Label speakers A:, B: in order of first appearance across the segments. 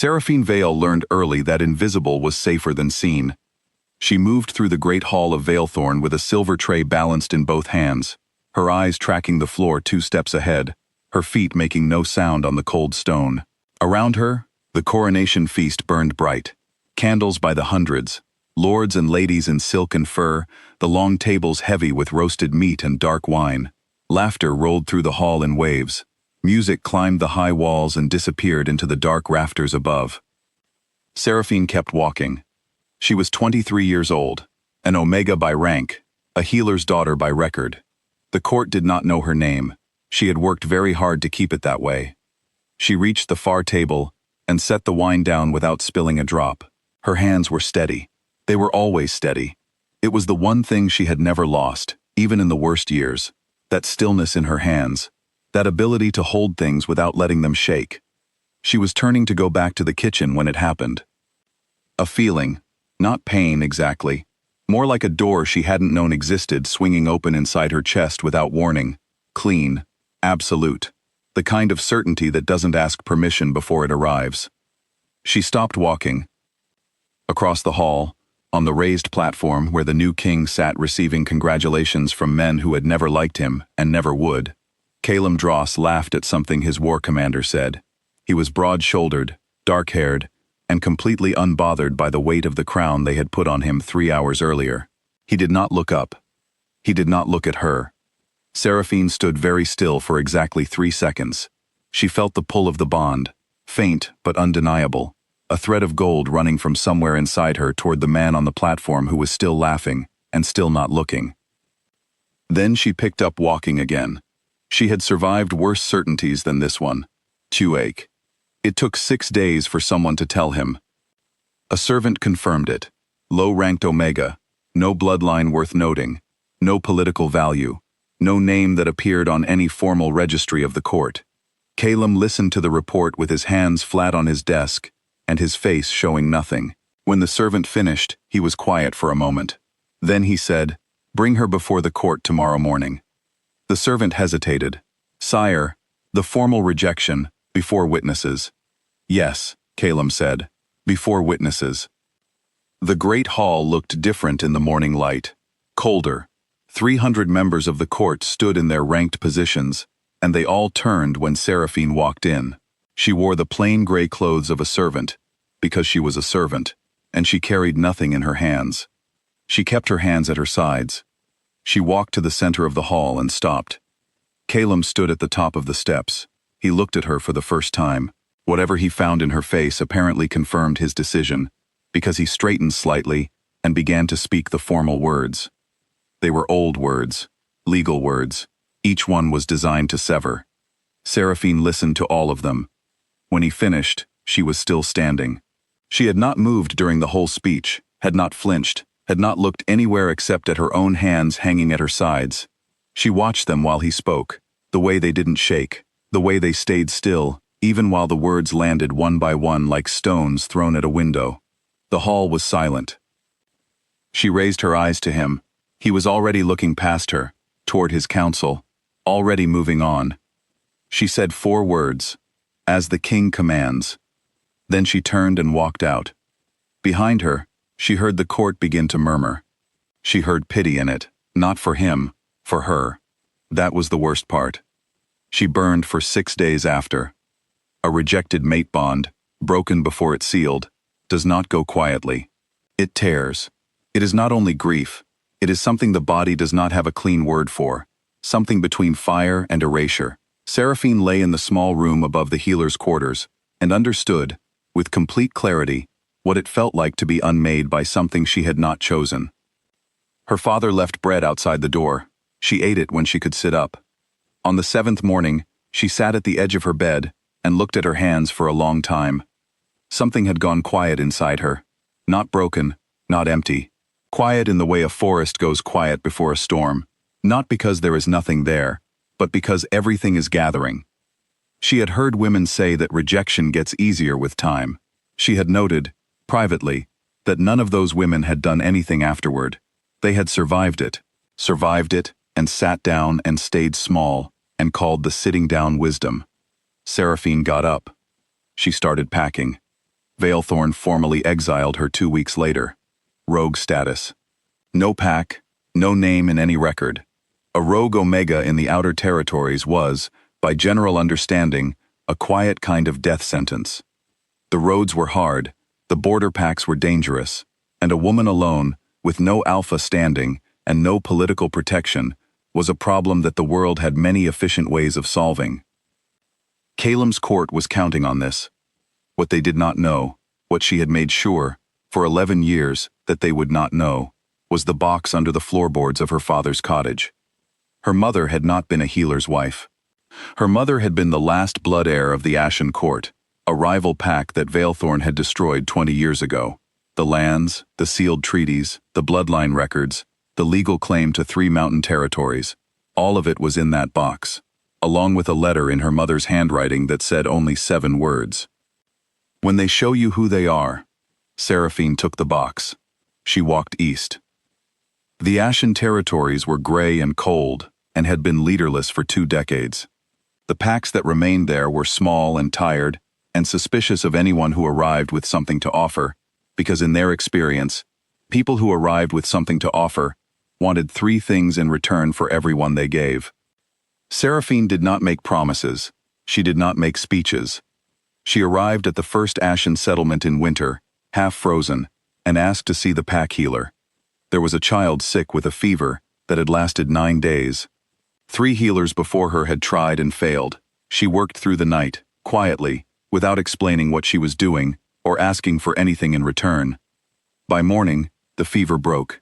A: Seraphine Vael learned early that invisible was safer than seen. She moved through the great hall of Veilthorn with a silver tray balanced in both hands, her eyes tracking the floor 2 steps ahead, her feet making no sound on the cold stone. Around her, the coronation feast burned bright. Candles by the hundreds, lords and ladies in silk and fur, the long tables heavy with roasted meat and dark wine. Laughter rolled through the hall in waves. Music climbed the high walls and disappeared into the dark rafters above. Seraphine kept walking. She was 23 years old, an Omega by rank, a healer's daughter by record. The court did not know her name. She had worked very hard to keep it that way. She reached the far table and set the wine down without spilling a drop. Her hands were steady. They were always steady. It was the one thing she had never lost, even in the worst years. That stillness in her hands. That ability to hold things without letting them shake. She was turning to go back to the kitchen when it happened. A feeling, not pain exactly, more like a door she hadn't known existed swinging open inside her chest without warning. Clean, absolute. The kind of certainty that doesn't ask permission before it arrives. She stopped walking. Across the hall, on the raised platform where the new king sat receiving congratulations from men who had never liked him and never would, Caelum Dross laughed at something his war commander said. He was broad-shouldered, dark-haired, and completely unbothered by the weight of the crown they had put on him 3 hours earlier. He did not look up. He did not look at her. Seraphine stood very still for exactly 3 seconds. She felt the pull of the bond, faint but undeniable, a thread of gold running from somewhere inside her toward the man on the platform who was still laughing and still not looking. Then she picked up walking again. She had survived worse certainties than this one. Toothache. It took 6 days for someone to tell him. A servant confirmed it. Low-ranked Omega, no bloodline worth noting, no political value, no name that appeared on any formal registry of the court. Caelum listened to the report with his hands flat on his desk and his face showing nothing. When the servant finished, he was quiet for a moment. Then he said, "Bring her before the court tomorrow morning." The servant hesitated. "Sire, the formal rejection, before witnesses." "Yes," Caelum said, "before witnesses." The great hall looked different in the morning light. Colder. 300 members of the court stood in their ranked positions, and they all turned when Seraphine walked in. She wore the plain gray clothes of a servant, because she was a servant, and she carried nothing in her hands. She kept her hands at her sides. She walked to the center of the hall and stopped. Caelum stood at the top of the steps. He looked at her for the first time. Whatever he found in her face apparently confirmed his decision, because he straightened slightly and began to speak the formal words. They were old words, legal words. Each one was designed to sever. Seraphine listened to all of them. When he finished, she was still standing. She had not moved during the whole speech, had not flinched, had not looked anywhere except at her own hands hanging at her sides. She watched them while he spoke, the way they didn't shake, the way they stayed still, even while the words landed one by one like stones thrown at a window. The hall was silent. She raised her eyes to him. He was already looking past her, toward his counsel, already moving on. She said 4 words, "As the king commands." Then she turned and walked out. Behind her, she heard the court begin to murmur. She heard pity in it, not for him, for her. That was the worst part. She burned for 6 days after. A rejected mate bond, broken before it's sealed, does not go quietly. It tears. It is not only grief. It is something the body does not have a clean word for, something between fire and erasure. Seraphine lay in the small room above the healer's quarters and understood, with complete clarity, what it felt like to be unmade by something she had not chosen. Her father left bread outside the door. She ate it when she could sit up. On the 7th morning, she sat at the edge of her bed and looked at her hands for a long time. Something had gone quiet inside her. Not broken, not empty. Quiet in the way a forest goes quiet before a storm. Not because there is nothing there, but because everything is gathering. She had heard women say that rejection gets easier with time. She had noted, privately, that none of those women had done anything afterward. They had survived it and sat down and stayed small and called the sitting down wisdom. Seraphine got up. She started packing. Vaelthorn formally exiled her 2 weeks later. Rogue status. No pack, no name in any record. A rogue Omega in the Outer Territories was, by general understanding, a quiet kind of death sentence. The roads were hard, the border packs were dangerous, and a woman alone, with no alpha standing and no political protection, was a problem that the world had many efficient ways of solving. Caelum's court was counting on this. What they did not know, what she had made sure, for 11 years, that they would not know, was the box under the floorboards of her father's cottage. Her mother had not been a healer's wife. Her mother had been the last blood heir of the Ashen Court, a rival pack that Vaelthorn had destroyed 20 years ago. The lands, the sealed treaties, the bloodline records, the legal claim to 3 mountain territories, all of it was in that box, along with a letter in her mother's handwriting that said only 7 words. When they show you who they are. Seraphine took the box. She walked east. The Ashen Territories were gray and cold and had been leaderless for 2 decades. The packs that remained there were small and tired and suspicious of anyone who arrived with something to offer, because in their experience, people who arrived with something to offer wanted 3 things in return for everyone they gave. Seraphine did not make promises. She did not make speeches. She arrived at the first Ashen settlement in winter, half frozen, and asked to see the pack healer. There was a child sick with a fever that had lasted 9 days. 3 healers before her had tried and failed. She worked through the night, quietly, without explaining what she was doing or asking for anything in return. By morning, the fever broke.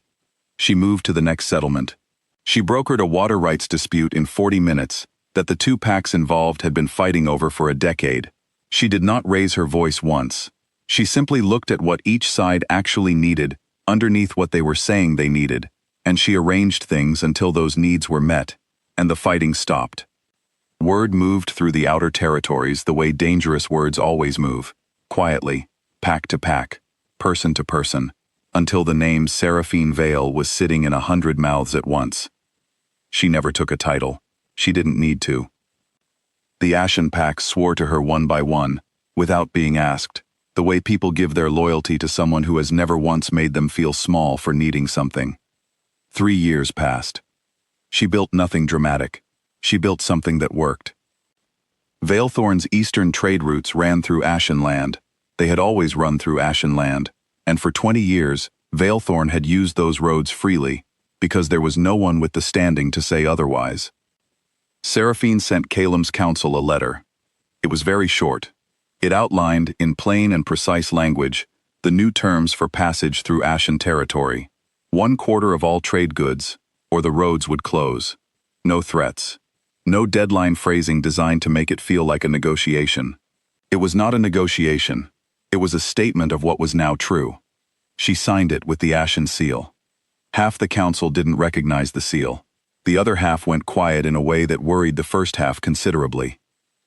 A: She moved to the next settlement. She brokered a water rights dispute in 40 minutes that the 2 packs involved had been fighting over for a decade. She did not raise her voice once. She simply looked at what each side actually needed underneath what they were saying they needed, and she arranged things until those needs were met, and the fighting stopped. Word moved through the Outer Territories the way dangerous words always move, quietly, pack to pack, person to person, until the name Seraphine Vael was sitting in 100 mouths at once. She never took a title. She didn't need to. The Ashen packs swore to her one by one, without being asked, the way people give their loyalty to someone who has never once made them feel small for needing something. 3 years passed. She built nothing dramatic. She built something that worked. Vaelthorn's eastern trade routes ran through Ashen land. They had always run through Ashen land, and for 20 years, Vaelthorn had used those roads freely, because there was no one with the standing to say otherwise. Seraphine sent Caelum's council a letter. It was very short. It outlined, in plain and precise language, the new terms for passage through Ashen territory. 1/4 of all trade goods, or the roads would close. No threats. No deadline phrasing designed to make it feel like a negotiation. It was not a negotiation. It was a statement of what was now true. She signed it with the Ashen seal. Half the council didn't recognize the seal. The other half went quiet in a way that worried the first half considerably.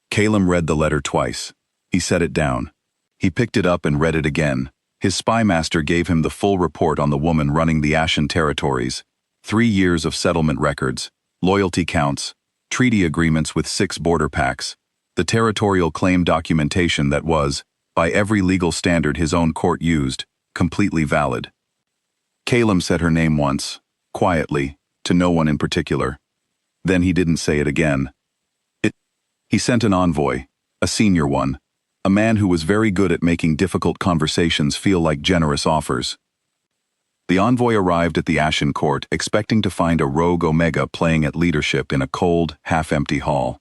A: Caelum read the letter twice. He set it down. He picked it up and read it again. His spymaster gave him the full report on the woman running the Ashen territories. 3 years of settlement records, loyalty counts, treaty agreements with 6 border packs, the territorial claim documentation that was, by every legal standard his own court used, completely valid. Caelum said her name once, quietly, to no one in particular. Then he didn't say it again. He sent an envoy, a senior one, a man who was very good at making difficult conversations feel like generous offers. The envoy arrived at the Ashen court expecting to find a rogue Omega playing at leadership in a cold, half-empty hall.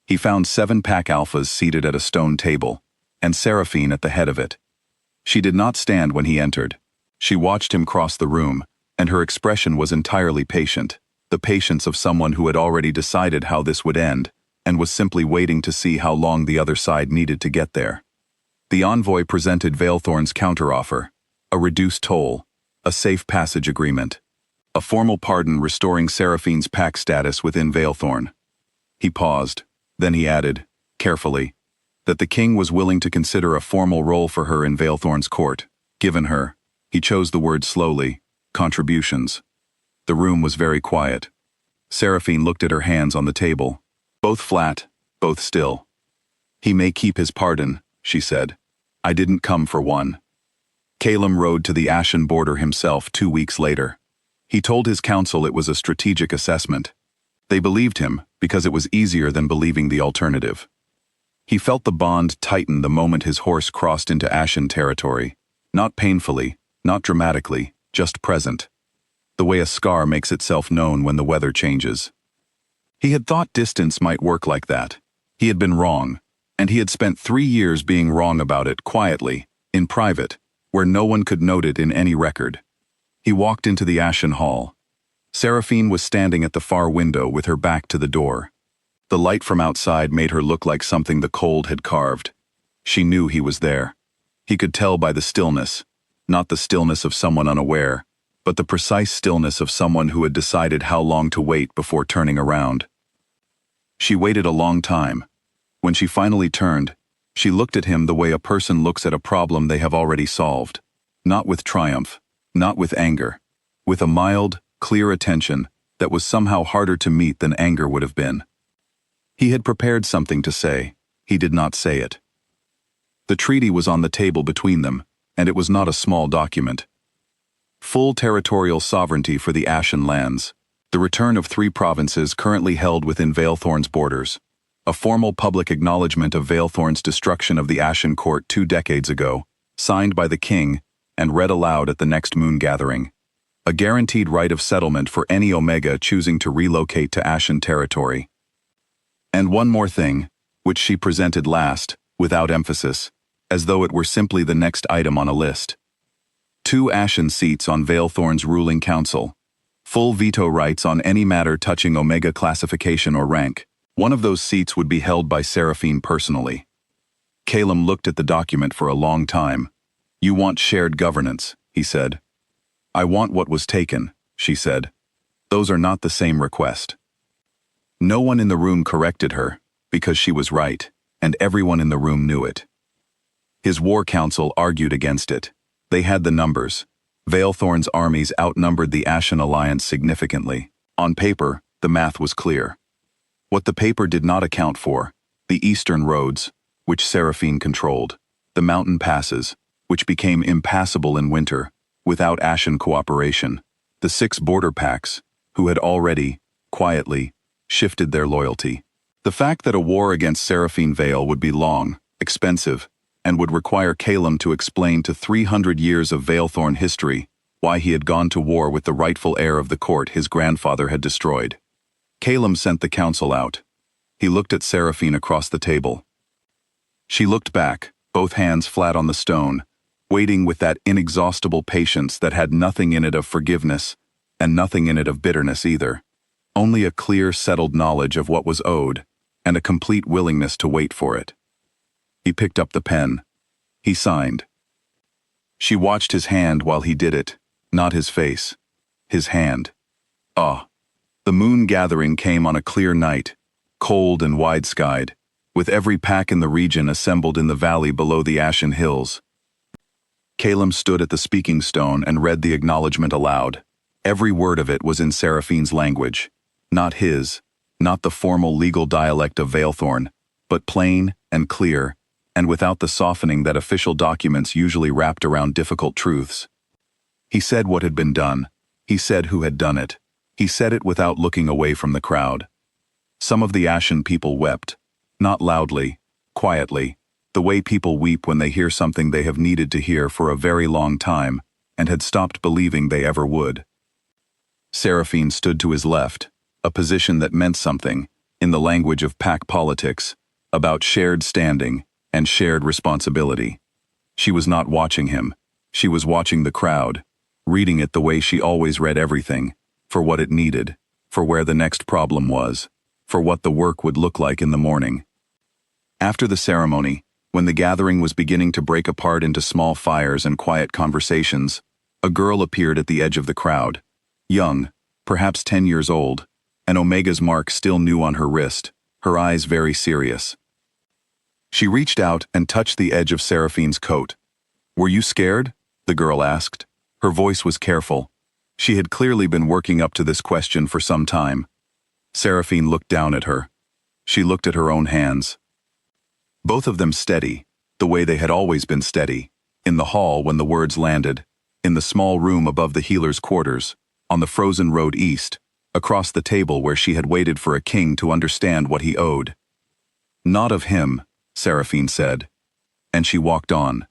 A: He found 7 pack alphas seated at a stone table, and Seraphine at the head of it. She did not stand when he entered. She watched him cross the room, and her expression was entirely patient, the patience of someone who had already decided how this would end, and was simply waiting to see how long the other side needed to get there. The envoy presented Vaelthorn's counteroffer, a reduced toll, a safe passage agreement, a formal pardon restoring Seraphine's pack status within Vaelthorn. He paused, then he added, carefully, that the king was willing to consider a formal role for her in Vaelthorn's court, given her, he chose the word slowly, contributions. The room was very quiet. Seraphine looked at her hands on the table, both flat, both still. He may keep his pardon, she said. I didn't come for one. Caelum rode to the ashen border himself 2 weeks later. He told his council it was a strategic assessment. They believed him because it was easier than believing the alternative. He felt the bond tighten the moment his horse crossed into ashen territory. Not painfully, not dramatically, just present. The way a scar makes itself known when the weather changes. He had thought distance might work like that. He had been wrong, and he had spent 3 years being wrong about it quietly, in private, where no one could note it in any record. He walked into the ashen hall. Seraphine was standing at the far window with her back to the door. The light from outside made her look like something the cold had carved. She knew he was there. He could tell by the stillness, not the stillness of someone unaware, but the precise stillness of someone who had decided how long to wait before turning around. She waited a long time. When she finally turned, she looked at him the way a person looks at a problem they have already solved. Not with triumph, not with anger, with a mild, clear attention that was somehow harder to meet than anger would have been. He had prepared something to say. He did not say it. The treaty was on the table between them, and it was not a small document. Full territorial sovereignty for the Ashen Lands, the return of 3 provinces currently held within Vaelthorn's borders, a formal public acknowledgement of Vaelthorn's destruction of the Ashen Court 2 decades ago, signed by the king and read aloud at the next moon gathering, a guaranteed right of settlement for any Omega choosing to relocate to Ashen territory. And one more thing, which she presented last, without emphasis, as though it were simply the next item on a list. 2 Ashen seats on Vaelthorn's ruling council. Full veto rights on any matter touching Omega classification or rank. One of those seats would be held by Seraphine personally. Caelum looked at the document for a long time. You want shared governance, he said. I want what was taken, she said. Those are not the same request. No one in the room corrected her, because she was right, and everyone in the room knew it. His war council argued against it. They had the numbers. Vaelthorn's armies outnumbered the Ashen Alliance significantly. On paper, the math was clear. What the paper did not account for, the eastern roads, which Seraphine controlled, the mountain passes, which became impassable in winter, without Ashen cooperation, the 6 border pacts, who had already, quietly, shifted their loyalty. The fact that a war against Seraphine Vael would be long, expensive, and would require Caelum to explain to 300 years of Vaelthorn history why he had gone to war with the rightful heir of the court his grandfather had destroyed. Caelum sent the council out. He looked at Seraphine across the table. She looked back, both hands flat on the stone, waiting with that inexhaustible patience that had nothing in it of forgiveness, and nothing in it of bitterness either. Only a clear, settled knowledge of what was owed, and a complete willingness to wait for it. He picked up the pen. He signed. She watched his hand while he did it, not his face. His hand. Ah. The moon gathering came on a clear night, cold and wide-skied, with every pack in the region assembled in the valley below the Ashen Hills. Caelum stood at the speaking stone and read the acknowledgement aloud. Every word of it was in Seraphine's language. Not his, not the formal legal dialect of Vaelthorn, but plain and clear, and without the softening that official documents usually wrapped around difficult truths. He said what had been done. He said who had done it. He said it without looking away from the crowd. Some of the Ashen people wept, not loudly, quietly, the way people weep when they hear something they have needed to hear for a very long time and had stopped believing they ever would. Seraphine stood to his left, a position that meant something, in the language of pack politics, about shared standing and shared responsibility. She was not watching him. She was watching the crowd, reading it the way she always read everything, for what it needed, for where the next problem was, for what the work would look like in the morning. After the ceremony, when the gathering was beginning to break apart into small fires and quiet conversations, a girl appeared at the edge of the crowd, young, perhaps 10 years old, an Omega's mark still new on her wrist, her eyes very serious. She reached out and touched the edge of Seraphine's coat. "Were you scared?" the girl asked. Her voice was careful. She had clearly been working up to this question for some time. Seraphine looked down at her. She looked at her own hands. Both of them steady, the way they had always been steady, in the hall when the words landed, in the small room above the healer's quarters, on the frozen road east, across the table where she had waited for a king to understand what he owed. "Not of him," Seraphine said, and she walked on,